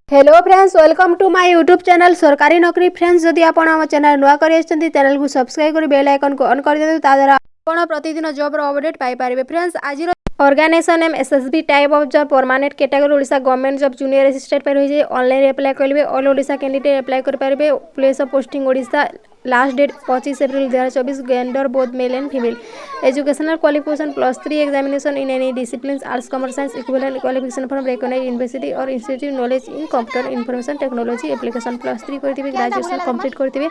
Hello friends, welcome to my YouTube channel सरकारी नौकरी। Friends, जदि आपण आम चैनल नुआ कर चैनल को सब्सक्राइब कर बेल आइकन को ऑन कर दियंतु, ताद्वारा आपण प्रतिदिन जॉब रो अपडेट पाई पारिबे। फ्रेंड्स, आज organization M SSB type of job permanent category Odisha government job junior assistant पर होई जे ऑनलाइन अप्लाई करिवे। ऑल ओडिशा कैंडिडेट अप्लाई कर पारिबे। Place of posting Odisha. Last date 25 April 2024। Gender both male and female. Educational qualification +3 examination in any discipline arts commerce science equivalent qualification from recognized university और institute knowledge in computer information technology application +3 करथिबे। Graduation complete करथिबे।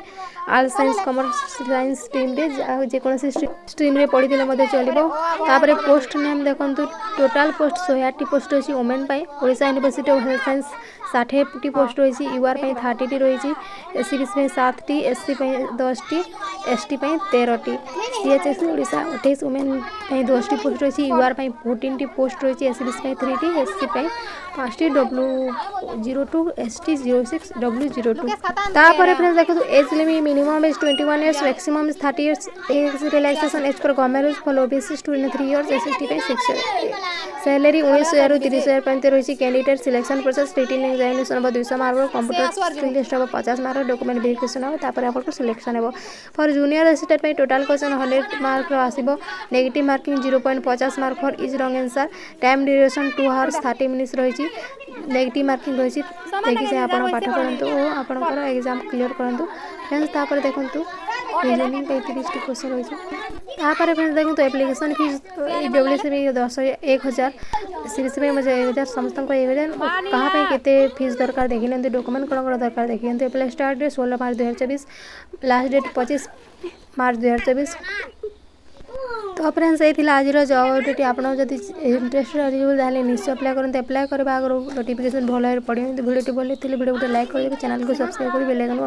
Arts science commerce science stream रे जे कोनोसी stream रे पढिथिले मध्ये चलिबो। तापरे पोस्ट नेम देखंतु, टोटल पोस्ट 108 पोस्ट अछि वुमेन पय। Odisha university of health science 60 post रही। यूआर पय 30 टी रही। एससी बीसी पय 7 टी, एससी पय 10 टी, एसटी पय 13 टी। सीएचएस ओडिशा 28 वुमेन पय 10 टी पोस्ट रही। यूआर पय 14 टी पोस्ट रही। एससी बीसी पय 3 टी, एससी पय 5 टी, W02, एसटी 06, W02। तापर फ्रेंड्स देखो, age limit minimum is 21 years, maximum is 30 years. Age relaxation as per government rules for OBC 23 years, ST पय 6 years. Salary 19,000 रु 30,000 पर्यंत रही। Candidate selection process written examination अब 200 mark, computer skill test अब 50 mark, document verification अब तापर आपको selection हो। फॉर जूनियर असिस्टेंट पे टोटल क्वेश्चन 100 मार्क आसीबो। Negative marking 0.50 mark for is wrong answer. Time duration 2 hours 30 minutes रही। नेगेटिव मार्किंग रही। देखि से आपण पाठ करंतु और आपनकर एग्जाम क्लियर करंतु। फ्रेंड्स, तापर देखंतु रीजनिंग पे 30 टी क्वेश्चन रही। तापर फ्रेंड्स देखंतु एप्लीकेशन फीस डब्ल्यूसी पे 10,000, सीबीसी पे मुझे 1,000, समस्त को 1,000। कहाँ पे केते फीस दरकार देखि लेंतु। डॉक्यूमेंट कोन दरकार देखि लेंतु। अप्लाई स्टार्ट डेट 16 मार्च 2024, लास्ट डेट 25 मार्च 2024। तो फ्रेंड्स, ये आज जॉब अपडेट। आपन जदि इंटरेस्टेड एलिजिबल ताले निश्चय अप्लाई करते। अप्लाई करबा आगर नोटिफिकेशन भल पड़े। वीडियो भल वीडियो को लाइक कर चैनल को सब्सक्राइब कर बेल आइकन